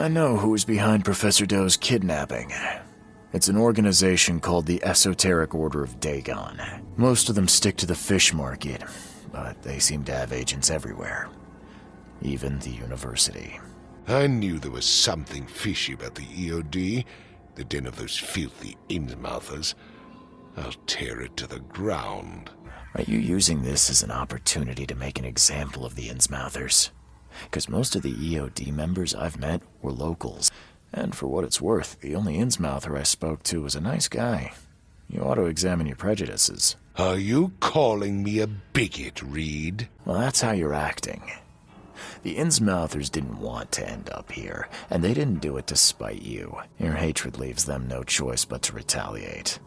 I know who's behind Professor Doe's kidnapping. It's an organization called the Esoteric Order of Dagon. Most of them stick to the fish market, but they seem to have agents everywhere. Even the university. I knew there was something fishy about the EOD, the den of those filthy Innsmouthers. I'll tear it to the ground. Are you using this as an opportunity to make an example of the Innsmouthers? Because most of the EOD members I've met were locals. And for what it's worth, the only Innsmouther I spoke to was a nice guy. You ought to examine your prejudices. Are you calling me a bigot, Reed? Well, that's how you're acting. The Innsmouthers didn't want to end up here, and they didn't do it to spite you. Your hatred leaves them no choice but to retaliate.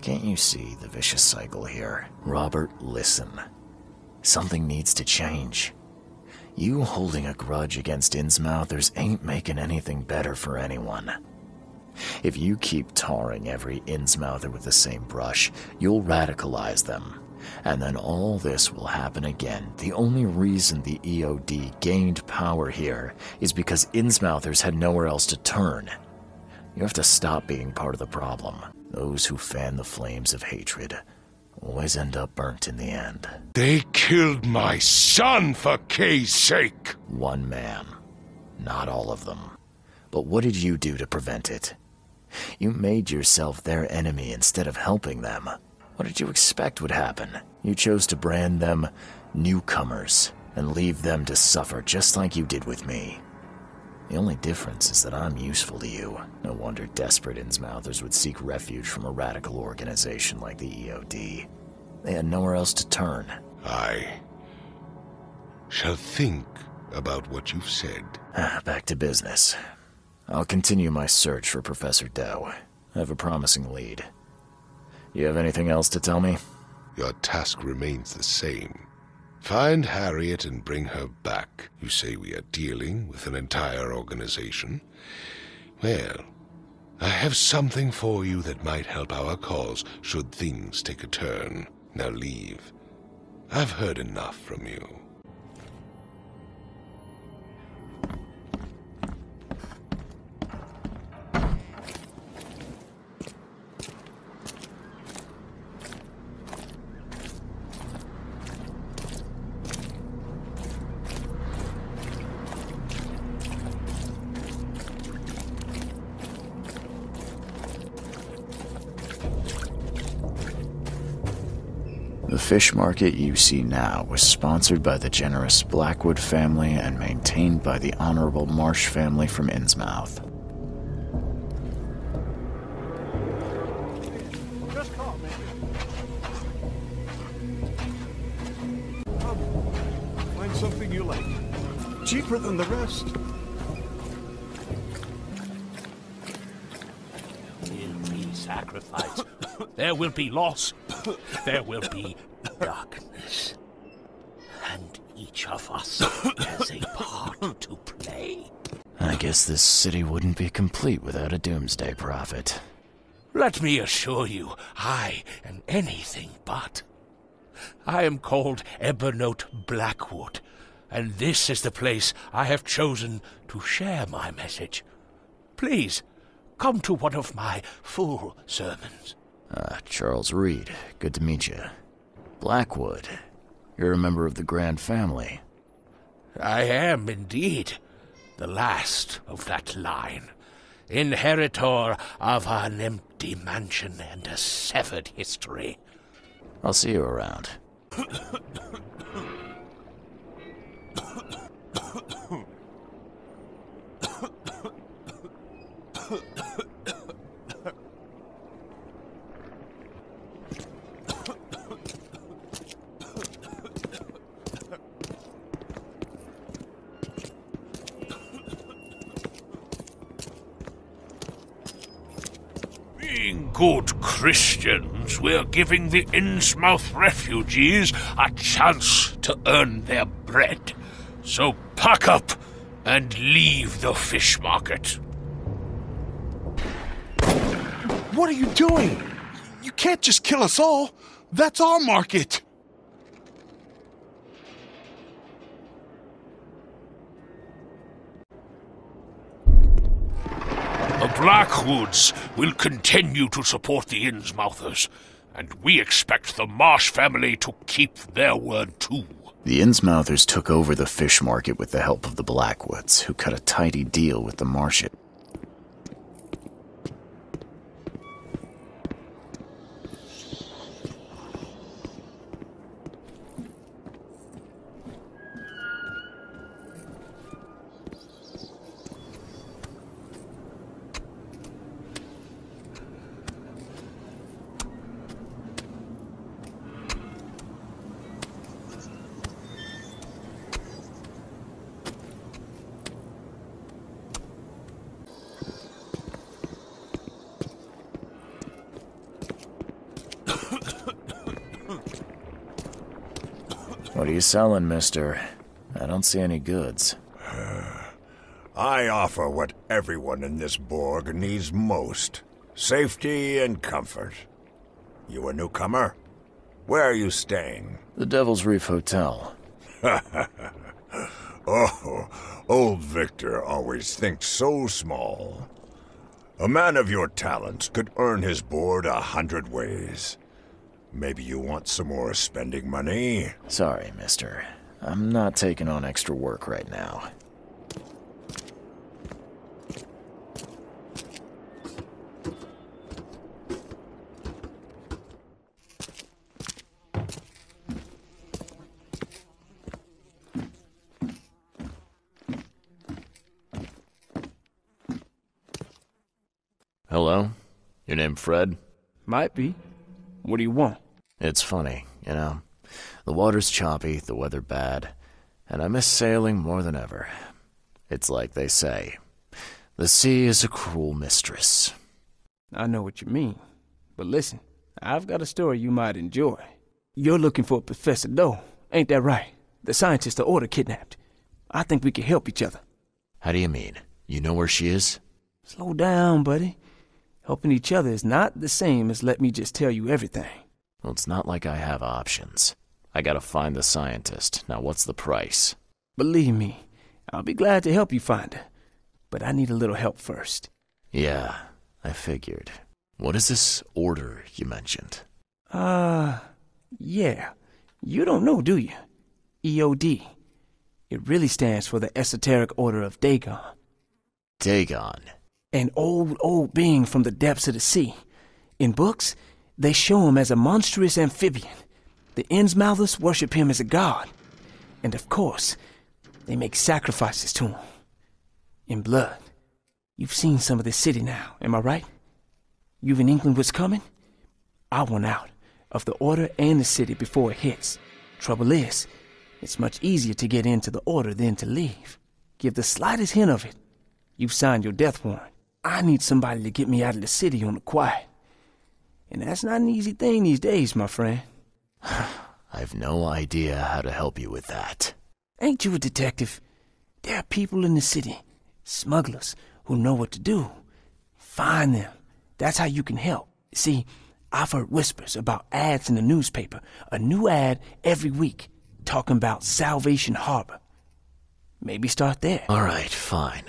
Can't you see the vicious cycle here? Robert, listen. Something needs to change. You holding a grudge against Innsmouthers ain't making anything better for anyone. If you keep tarring every Innsmouther with the same brush, you'll radicalize them. And then all this will happen again. The only reason the EOD gained power here is because Innsmouthers had nowhere else to turn. You have to stop being part of the problem. Those who fan the flames of hatred always end up burnt in the end. They killed my son, for Kay's sake! One man. Not all of them. But what did you do to prevent it? You made yourself their enemy instead of helping them. What did you expect would happen? You chose to brand them newcomers and leave them to suffer just like you did with me. The only difference is that I'm useful to you. No wonder desperate Innsmouthers would seek refuge from a radical organization like the EOD. They had nowhere else to turn. I shall think about what you've said. Back to business. I'll continue my search for Professor Doe. I have a promising lead. You have anything else to tell me? Your task remains the same. Find Harriet and bring her back. You say we are dealing with an entire organization? Well, I have something for you that might help our cause should things take a turn. Now leave. I've heard enough from you. The fish market you see now was sponsored by the generous Blackwood family and maintained by the Honorable Marsh family from Innsmouth. Just call me. Find something you like. Cheaper than the rest. Will be sacrifice. There will be loss. There will be darkness. And each of us has a part to play. I guess this city wouldn't be complete without a doomsday prophet. Let me assure you, I am anything but. I am called Ebernote Blackwood, and this is the place I have chosen to share my message. Please, come to one of my full sermons. Charles Reed, good to meet you. Blackwood, you're a member of the Grand Family. I am indeed the last of that line, inheritor of an empty mansion and a severed history. I'll see you around. Being good Christians, we're giving the Innsmouth refugees a chance to earn their bread. So pack up and leave the fish market. What are you doing? You can't just kill us all. That's our market. Blackwoods will continue to support the Innsmouthers, and we expect the Marsh family to keep their word too. The Innsmouthers took over the fish market with the help of the Blackwoods, who cut a tidy deal with the Marsh. What are you selling, mister? I don't see any goods. I offer what everyone in this Borg needs most. Safety and comfort. You a newcomer? Where are you staying? The Devil's Reef Hotel. Oh, old Victor always thinks so small. A man of your talents could earn his board 100 ways. Maybe you want some more spending money? Sorry, mister. I'm not taking on extra work right now. Hello? Your name Fred? Might be. What do you want? It's funny, you know. The water's choppy, the weather bad, and I miss sailing more than ever. It's like they say, the sea is a cruel mistress. I know what you mean. But listen, I've got a story you might enjoy. You're looking for Professor Doe, ain't that right? The scientist the Order kidnapped. I think we can help each other. How do you mean? You know where she is? Slow down, buddy. Helping each other is not the same as let me just tell you everything. Well, it's not like I have options. I gotta find the scientist. Now, what's the price? Believe me, I'll be glad to help you find her. But I need a little help first. Yeah, I figured. What is this order you mentioned? Yeah. You don't know, do you? EOD. It really stands for the Esoteric Order of Dagon. Dagon? An old being from the depths of the sea. In books, they show him as a monstrous amphibian. The Innsmouthers worship him as a god. And of course, they make sacrifices to him. In blood. You've seen some of this city now, am I right? You've in England what's coming? I want out of the Order and the city before it hits. Trouble is, it's much easier to get into the Order than to leave. Give the slightest hint of it, you've signed your death warrant. I need somebody to get me out of the city on the quiet. And that's not an easy thing these days, my friend. I've no idea how to help you with that. Ain't you a detective? There are people in the city, smugglers, who know what to do. Find them. That's how you can help. See, I've heard whispers about ads in the newspaper. A new ad every week, talking about Salvation Harbor. Maybe start there. All right, fine.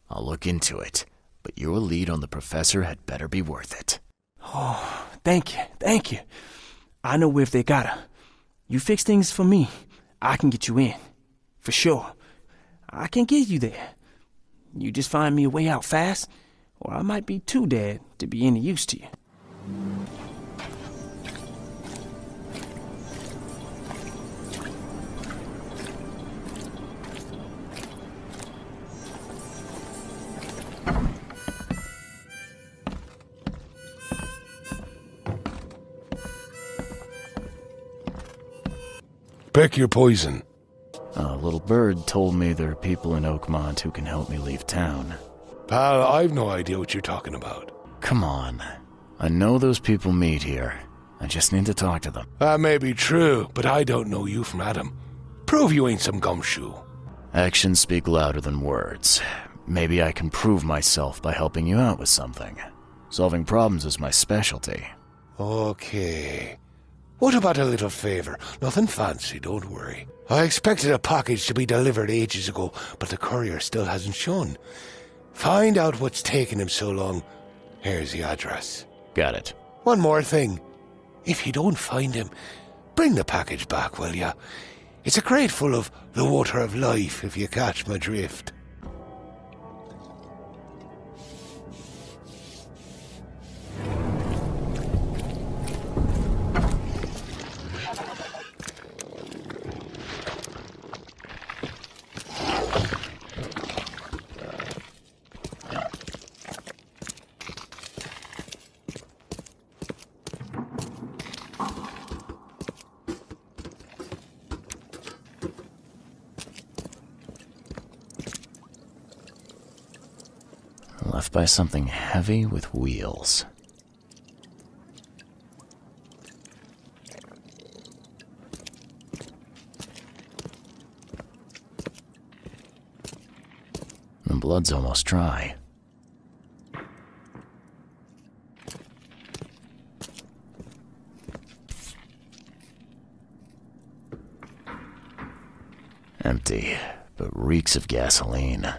I'll look into it. But your lead on the professor had better be worth it. Oh, thank you. I know where they got her. You fix things for me, I can get you in. For sure. I can get you there. You just find me a way out fast, or I might be too dead to be any use to you. Pick your poison. A little bird told me there are people in Oakmont who can help me leave town. Pal, I've no idea what you're talking about. Come on. I know those people meet here. I just need to talk to them. That may be true, but I don't know you from Adam. Prove you ain't some gumshoe. Actions speak louder than words. Maybe I can prove myself by helping you out with something. Solving problems is my specialty. Okay. What about a little favor? Nothing fancy, don't worry. I expected a package to be delivered ages ago, but the courier still hasn't shown. Find out what's taking him so long. Here's the address. Got it. One more thing. If you don't find him, bring the package back, will ya? It's a crate full of the water of life, if you catch my drift. Left by something heavy with wheels. The blood's almost dry. Empty, but reeks of gasoline.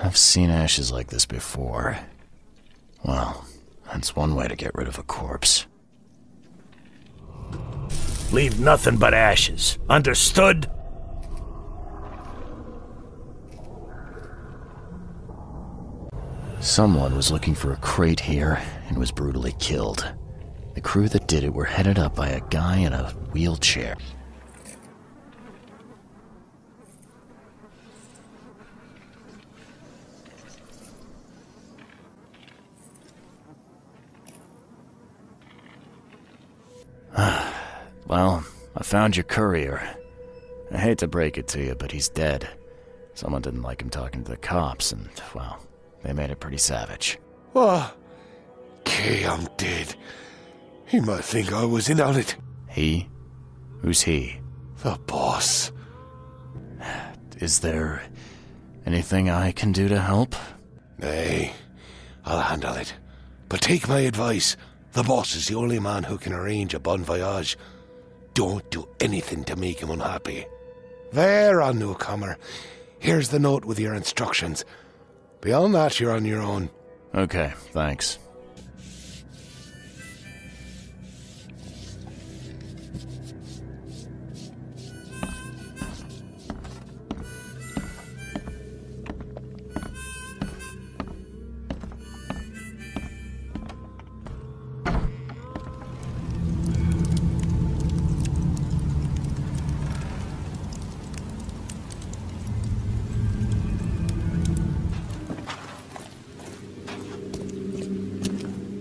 I've seen ashes like this before. Well, that's one way to get rid of a corpse. Leave nothing but ashes. Understood? Someone was looking for a crate here and was brutally killed. The crew that did it were headed up by a guy in a wheelchair. Well, I found your courier. I hate to break it to you, but he's dead. Someone didn't like him talking to the cops, and, well, they made it pretty savage. Oh, okay, I'm dead. He might think I was in on it. He? Who's he? The boss. Is there anything I can do to help? Nay, I'll handle it. But take my advice. The boss is the only man who can arrange a bon voyage. Don't do anything to make him unhappy. There, on newcomer. Here's the note with your instructions. Beyond that, you're on your own. Okay, thanks.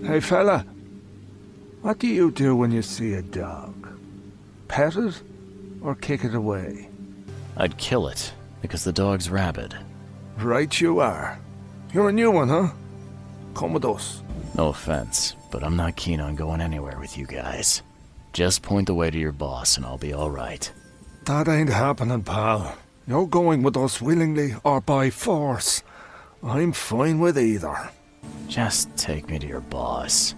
Hey fella, what do you do when you see a dog? Pet it or kick it away? I'd kill it, because the dog's rabid. Right you are. You're a new one, huh? Come with us. No offense, but I'm not keen on going anywhere with you guys. Just point the way to your boss and I'll be alright. That ain't happening, pal. You're going with us willingly or by force. I'm fine with either. Just take me to your boss.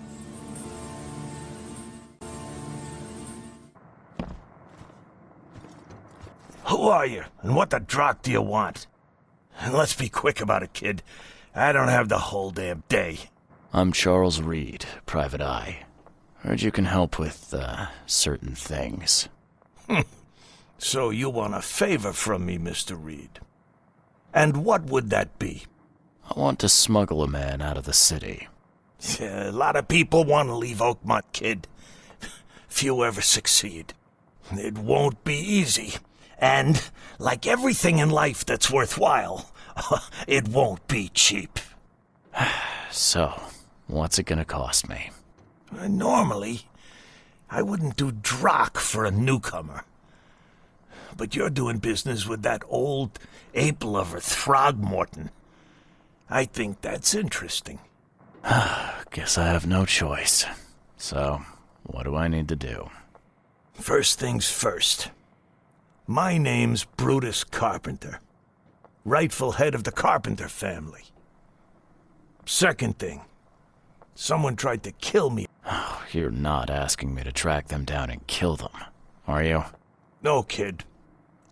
Who are you, and what the drock do you want? And let's be quick about it, kid. I don't have the whole damn day. I'm Charles Reed, Private Eye. Heard you can help with, certain things. So you want a favor from me, Mr. Reed. And what would that be? I want to smuggle a man out of the city. A lot of people want to leave Oakmont, kid. Few ever succeed. It won't be easy. And, like everything in life that's worthwhile, it won't be cheap. So, what's it gonna cost me? Normally, I wouldn't do drock for a newcomer. But you're doing business with that old ape-lover Throgmorton. I think that's interesting. Guess I have no choice. So, what do I need to do? First things first. My name's Brutus Carpenter, rightful head of the Carpenter family. Second thing, someone tried to kill me. Oh, You're not asking me to track them down and kill them, are you? No, kid.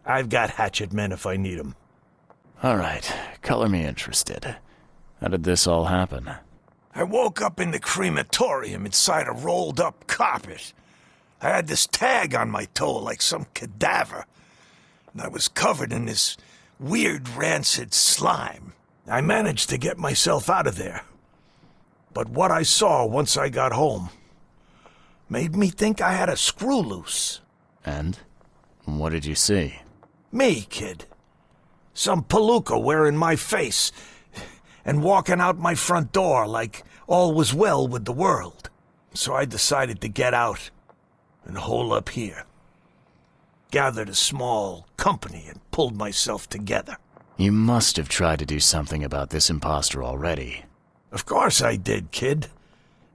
I've got hatchet men if I need 'em. Alright, color me interested. How did this all happen? I woke up in the crematorium inside a rolled-up carpet. I had this tag on my toe like some cadaver, and I was covered in this weird rancid slime. I managed to get myself out of there. But what I saw once I got home made me think I had a screw loose. And? What did you see? Me, kid. Some palooka wearing my face and walking out my front door like all was well with the world. So I decided to get out and hole up here. Gathered a small company and pulled myself together. You must have tried to do something about this imposter already. Of course I did, kid.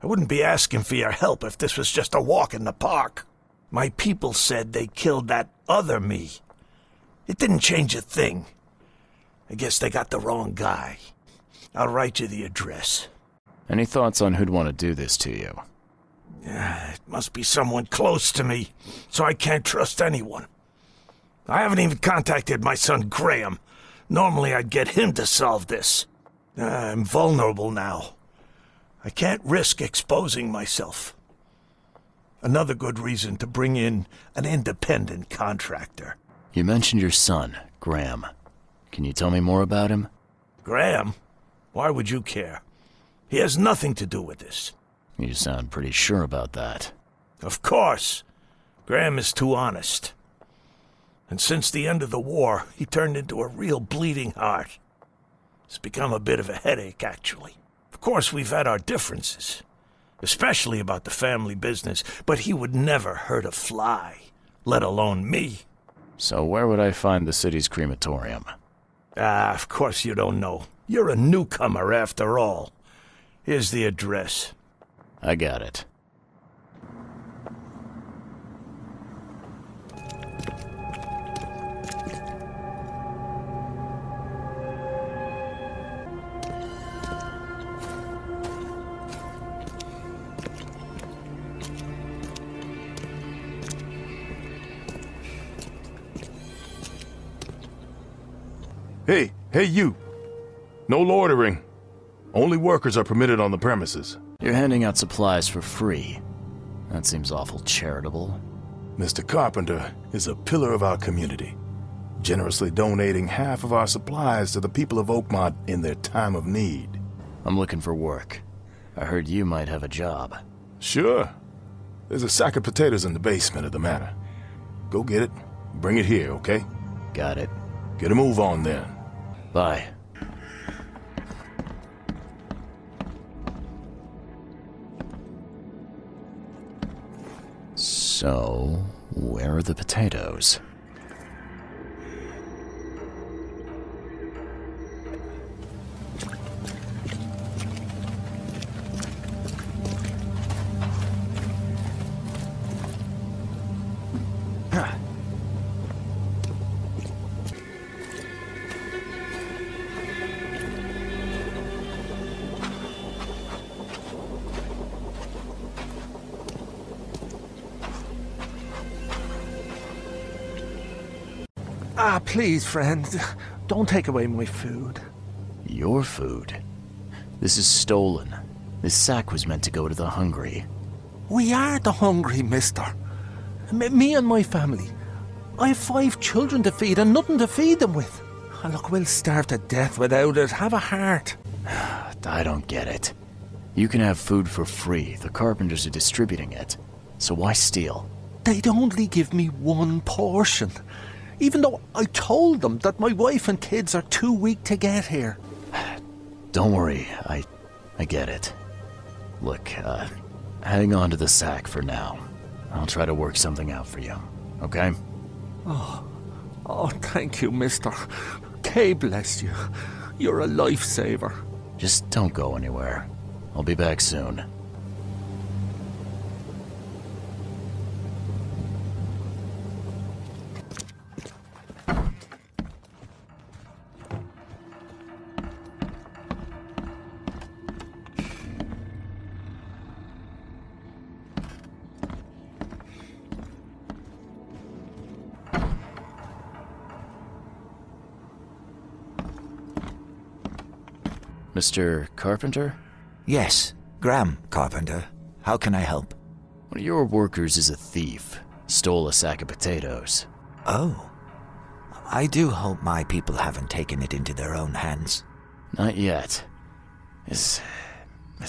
I wouldn't be asking for your help if this was just a walk in the park. My people said they killed that other me. It didn't change a thing. I guess they got the wrong guy. I'll write you the address. Any thoughts on who'd want to do this to you? It must be someone close to me, so I can't trust anyone. I haven't even contacted my son Graham. Normally I'd get him to solve this. I'm vulnerable now. I can't risk exposing myself. Another good reason to bring in an independent contractor. You mentioned your son, Graham. Can you tell me more about him? Graham? Why would you care? He has nothing to do with this. You sound pretty sure about that. Of course. Graham is too honest. And since the end of the war, he turned into a real bleeding heart. It's become a bit of a headache, actually. Of course, we've had our differences, especially about the family business, but he would never hurt a fly, let alone me. So where would I find the city's crematorium? Of course you don't know. You're a newcomer after all. Here's the address. I got it. Hey you! No loitering. Only workers are permitted on the premises. You're handing out supplies for free. That seems awful charitable. Mr. Carpenter is a pillar of our community, generously donating half of our supplies to the people of Oakmont in their time of need. I'm looking for work. I heard you might have a job. Sure. There's a sack of potatoes in the basement of the manor. Go get it. Bring it here, okay? Got it. Get a move on then. Bye. So, where are the potatoes? Please, friend, don't take away my food. Your food? This is stolen. This sack was meant to go to the hungry. We are the hungry, mister. Me and my family. I have 5 children to feed and nothing to feed them with. Oh, look, we'll starve to death without it. Have a heart. I don't get it. You can have food for free. The carpenters are distributing it. So why steal? They'd only give me 1 portion. Even though I told them that my wife and kids are too weak to get here. Don't worry, I get it. Look, hang on to the sack for now. I'll try to work something out for you, okay? Oh, thank you, mister. Kay bless you. You're a lifesaver. Just don't go anywhere. I'll be back soon. Mr. Carpenter? Yes, Graham Carpenter. How can I help? One of your workers is a thief. Stole a sack of potatoes. Oh. I do hope my people haven't taken it into their own hands. Not yet. Is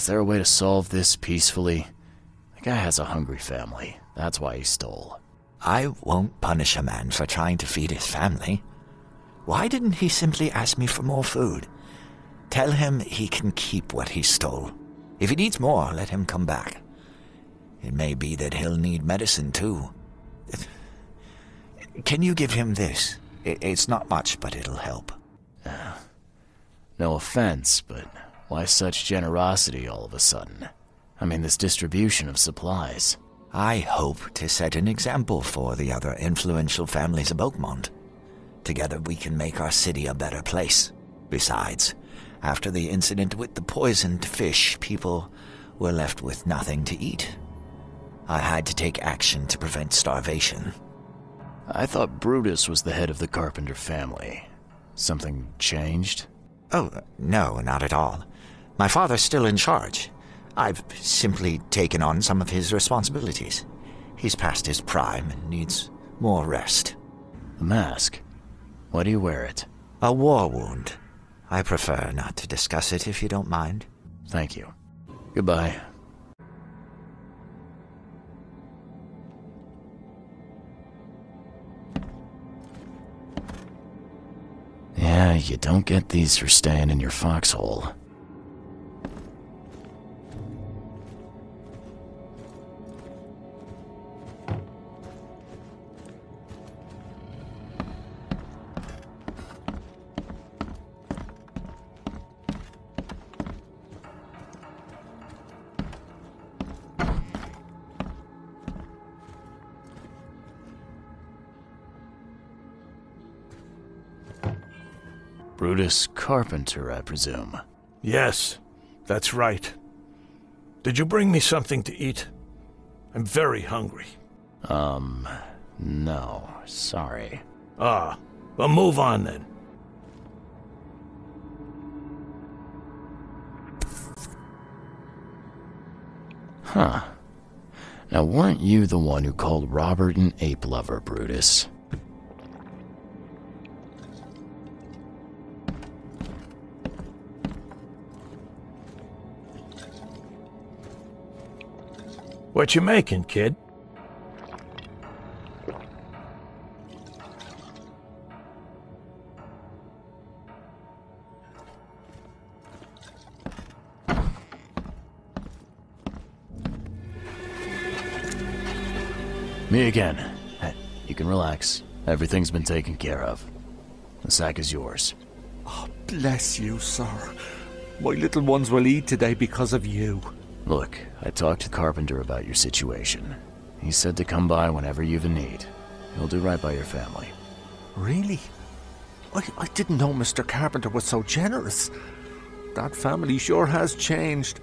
there a way to solve this peacefully? The guy has a hungry family. That's why he stole. I won't punish a man for trying to feed his family. Why didn't he simply ask me for more food? Tell him he can keep what he stole. If he needs more, let him come back. It may be that he'll need medicine too. Can you give him this? It's not much, but it'll help. No offense, but why such generosity all of a sudden? I mean, this distribution of supplies. I hope to set an example for the other influential families of Oakmont. Together we can make our city a better place. Besides, after the incident with the poisoned fish, people were left with nothing to eat. I had to take action to prevent starvation. I thought Brutus was the head of the Carpenter family. Something changed? Oh, no, not at all. My father's still in charge. I've simply taken on some of his responsibilities. He's past his prime and needs more rest. The mask? Why do you wear it? A war wound. I prefer not to discuss it if you don't mind. Thank you. Goodbye. Yeah, you don't get these for staying in your foxhole. Brutus Carpenter, I presume. Yes, that's right. Did you bring me something to eat? I'm very hungry. No, sorry. Ah, well, move on then. Huh. Now, weren't you the one who called Robert an ape lover, Brutus? What you making, kid? Me again. Hey, you can relax. Everything's been taken care of. The sack is yours. Oh, bless you, sir. My little ones will eat today because of you. Look, I talked to Carpenter about your situation. He said to come by whenever you've a need. He'll do right by your family. Really? I didn't know Mr. Carpenter was so generous. That family sure has changed.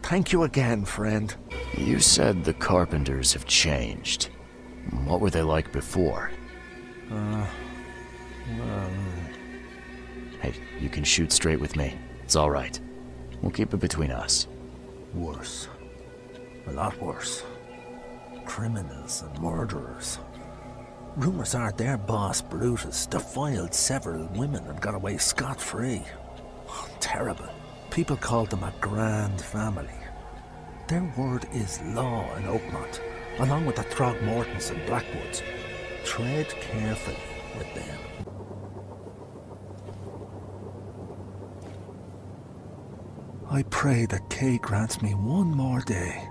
Thank you again, friend. You said the Carpenters have changed. What were they like before? Well... Hey, you can shoot straight with me. It's all right. We'll keep it between us. Worse. A lot worse. Criminals and murderers. Rumors are their boss, Brutus, defiled several women and got away scot-free. Oh, terrible. People called them a grand family. Their word is law in Oakmont, along with the Throgmortons and Blackwoods. Tread carefully with them. I pray that Kay grants me one more day